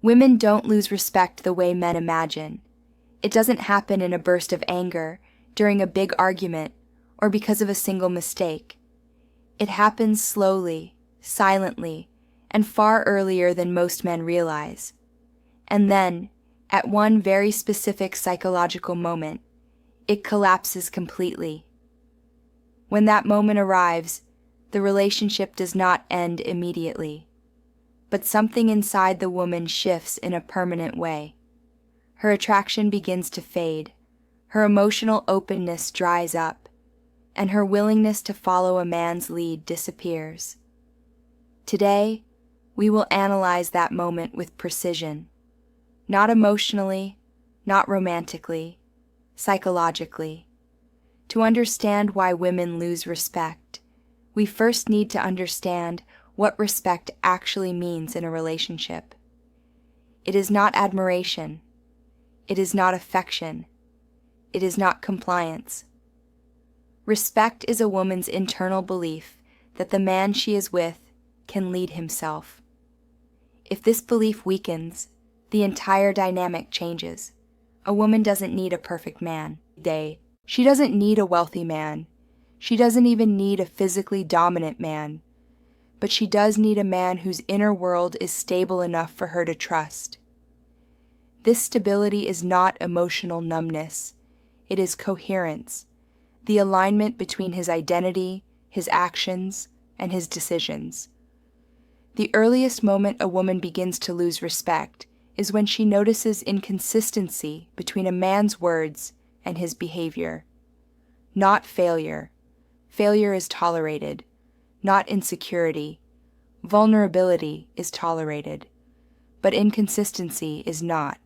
Women don't lose respect the way men imagine. It doesn't happen in a burst of anger, during a big argument, or because of a single mistake. It happens slowly, silently, and far earlier than most men realize. And then, at one very specific psychological moment, it collapses completely. When that moment arrives, the relationship does not end immediately, but something inside the woman shifts in a permanent way. Her attraction begins to fade, her emotional openness dries up, and her willingness to follow a man's lead disappears. Today, we will analyze that moment with precision, not emotionally, not romantically, psychologically. To understand why women lose respect, we first need to understand what respect actually means in a relationship. It is not admiration. It is not affection. It is not compliance. Respect is a woman's internal belief that the man she is with can lead himself. If this belief weakens, the entire dynamic changes. A woman doesn't need a perfect man. She doesn't need a wealthy man. She doesn't even need a physically dominant man. But she does need a man whose inner world is stable enough for her to trust. This stability is not emotional numbness. It is coherence, the alignment between his identity, his actions, and his decisions. The earliest moment a woman begins to lose respect is when she notices inconsistency between a man's words and his behavior. Not failure. Failure is tolerated. Not insecurity. Vulnerability is tolerated. But inconsistency is not.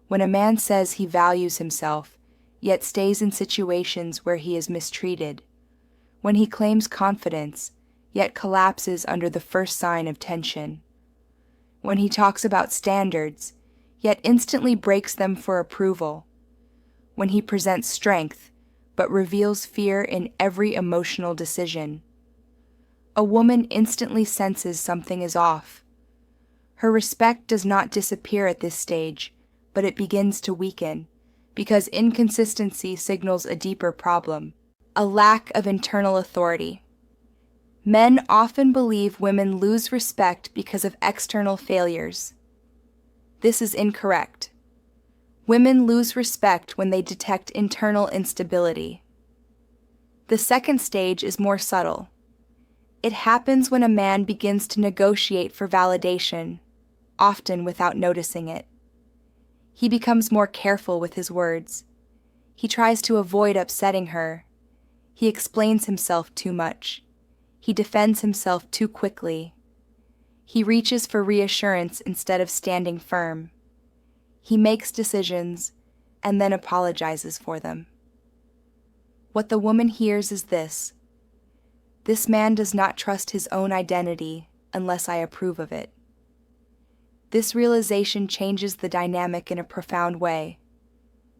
When a man says he values himself, yet stays in situations where he is mistreated. When he claims confidence, yet collapses under the first sign of tension. When he talks about standards, yet instantly breaks them for approval. When he presents strength, but reveals fear in every emotional decision. A woman instantly senses something is off. Her respect does not disappear at this stage, but it begins to weaken, because inconsistency signals a deeper problem, a lack of internal authority. Men often believe women lose respect because of external failures. This is incorrect. Women lose respect when they detect internal instability. The second stage is more subtle. It happens when a man begins to negotiate for validation, often without noticing it. He becomes more careful with his words. He tries to avoid upsetting her. He explains himself too much. He defends himself too quickly. He reaches for reassurance instead of standing firm. He makes decisions and then apologizes for them. What the woman hears is this: this man does not trust his own identity unless I approve of it. This realization changes the dynamic in a profound way,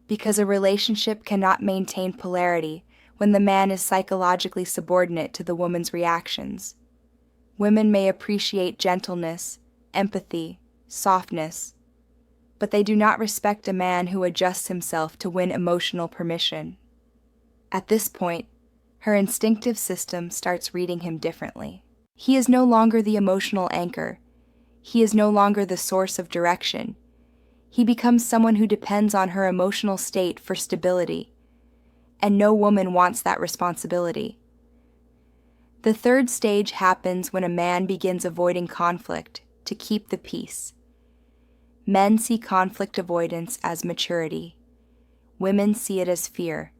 because a relationship cannot maintain polarity when the man is psychologically subordinate to the woman's reactions. Women may appreciate gentleness, empathy, softness, but they do not respect a man who adjusts himself to win emotional permission. At this point, her instinctive system starts reading him differently. He is no longer the emotional anchor. He is no longer the source of direction. He becomes someone who depends on her emotional state for stability, and no woman wants that responsibility. The third stage happens when a man begins avoiding conflict to keep the peace. Men see conflict avoidance as maturity. Women see it as fear,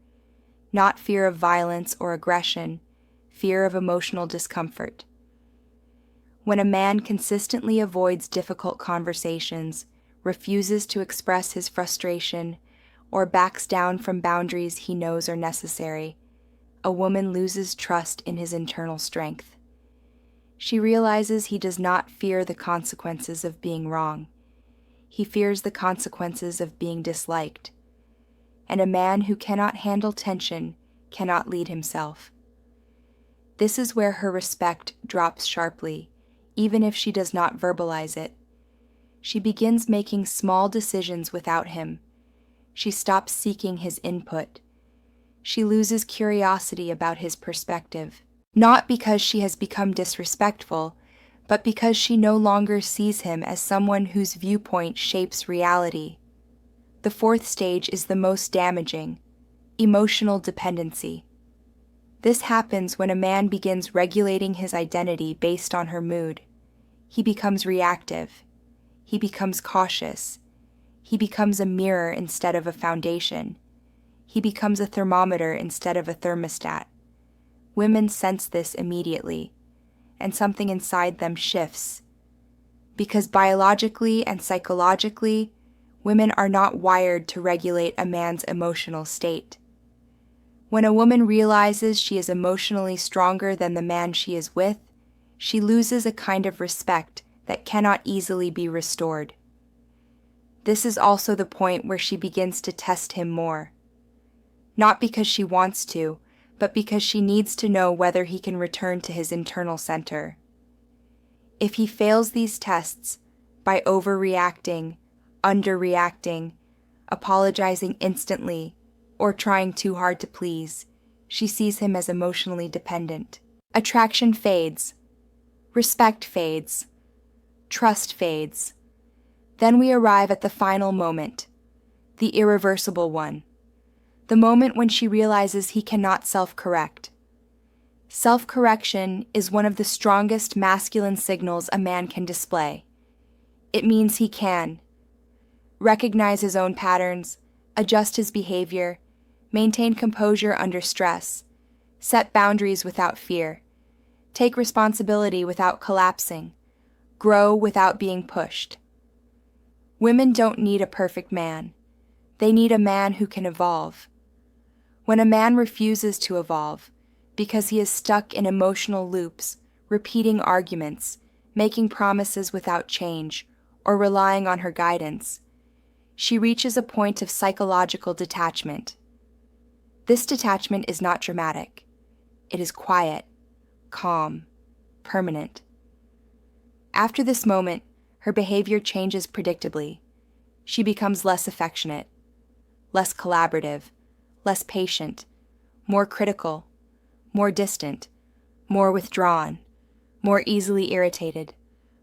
not fear of violence or aggression, fear of emotional discomfort. When a man consistently avoids difficult conversations, refuses to express his frustration, or backs down from boundaries he knows are necessary, a woman loses trust in his internal strength. She realizes he does not fear the consequences of being wrong. He fears the consequences of being disliked. And a man who cannot handle tension cannot lead himself. This is where her respect drops sharply, even if she does not verbalize it. She begins making small decisions without him. She stops seeking his input. She loses curiosity about his perspective, not because she has become disrespectful, but because she no longer sees him as someone whose viewpoint shapes reality. The fourth stage is the most damaging: emotional dependency. This happens when a man begins regulating his identity based on her mood. He becomes reactive. He becomes cautious. He becomes a mirror instead of a foundation. He becomes a thermometer instead of a thermostat. Women sense this immediately, and something inside them shifts. Because biologically and psychologically, women are not wired to regulate a man's emotional state. When a woman realizes she is emotionally stronger than the man she is with, she loses a kind of respect that cannot easily be restored. This is also the point where she begins to test him more. Not because she wants to, but because she needs to know whether he can return to his internal center. If he fails these tests by overreacting, underreacting, apologizing instantly, or trying too hard to please, she sees him as emotionally dependent. Attraction fades. Respect fades. Trust fades. Then we arrive at the final moment, the irreversible one. The moment when she realizes he cannot self-correct. Self-correction is one of the strongest masculine signals a man can display. It means he can recognize his own patterns, adjust his behavior, maintain composure under stress, set boundaries without fear, take responsibility without collapsing, grow without being pushed. Women don't need a perfect man. They need a man who can evolve. When a man refuses to evolve, because he is stuck in emotional loops, repeating arguments, making promises without change, or relying on her guidance, she reaches a point of psychological detachment. This detachment is not dramatic. It is quiet, calm, permanent. After this moment, her behavior changes predictably. She becomes less affectionate, less collaborative, less patient, more critical, more distant, more withdrawn, more easily irritated,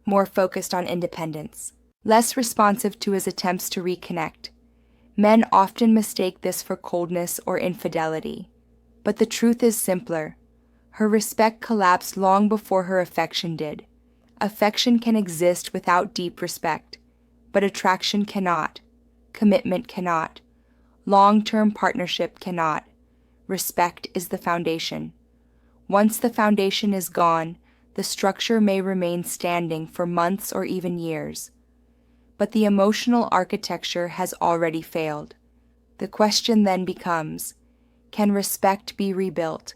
more focused on independence, less responsive to his attempts to reconnect. Men often mistake this for coldness or infidelity, but the truth is simpler. Her respect collapsed long before her affection did. Affection can exist without deep respect, but attraction cannot, commitment cannot, long-term partnership cannot. Respect is the foundation. Once the foundation is gone, the structure may remain standing for months or even years. But the emotional architecture has already failed. The question then becomes, can respect be rebuilt?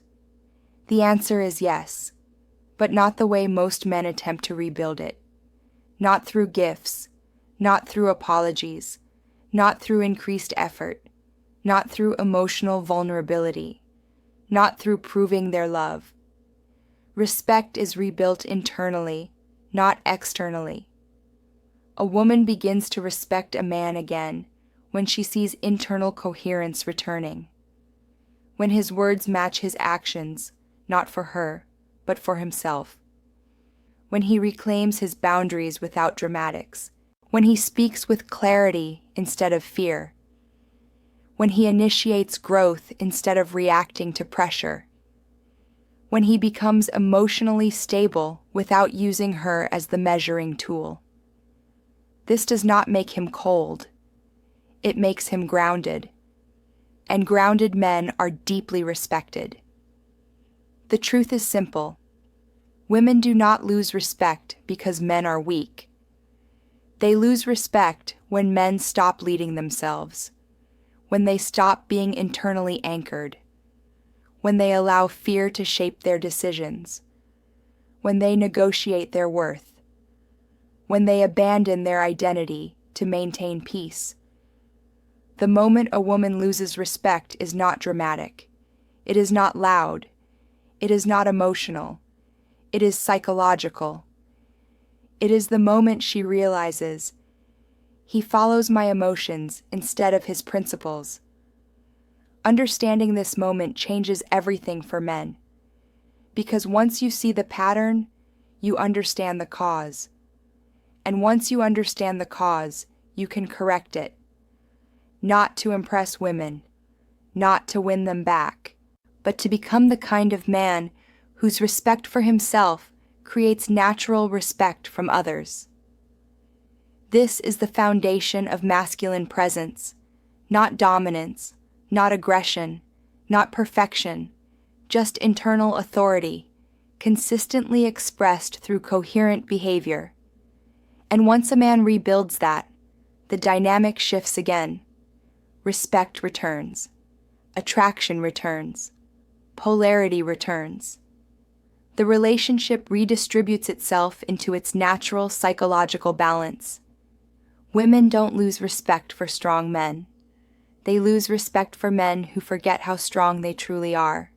The answer is yes, but not the way most men attempt to rebuild it. Not through gifts, not through apologies, not through increased effort, not through emotional vulnerability, not through proving their love. Respect is rebuilt internally, not externally. A woman begins to respect a man again when she sees internal coherence returning, when his words match his actions, not for her, but for himself, when he reclaims his boundaries without dramatics, when he speaks with clarity instead of fear, when he initiates growth instead of reacting to pressure, when he becomes emotionally stable without using her as the measuring tool. This does not make him cold. It makes him grounded. And grounded men are deeply respected. The truth is simple. Women do not lose respect because men are weak. They lose respect when men stop leading themselves, when they stop being internally anchored, when they allow fear to shape their decisions, when they negotiate their worth, when they abandon their identity to maintain peace. The moment a woman loses respect is not dramatic. It is not loud. It is not emotional. It is psychological. It is the moment she realizes He follows my emotions instead of his principles. Understanding this moment changes everything for men, because once you see the pattern, you understand the cause. And once you understand the cause, you can correct it. Not to impress women, not to win them back, but to become the kind of man whose respect for himself creates natural respect from others. This is the foundation of masculine presence, not dominance, not aggression, not perfection, just internal authority, consistently expressed through coherent behavior. And once a man rebuilds that, the dynamic shifts again. Respect returns. Attraction returns. Polarity returns. The relationship redistributes itself into its natural psychological balance. Women don't lose respect for strong men. They lose respect for men who forget how strong they truly are.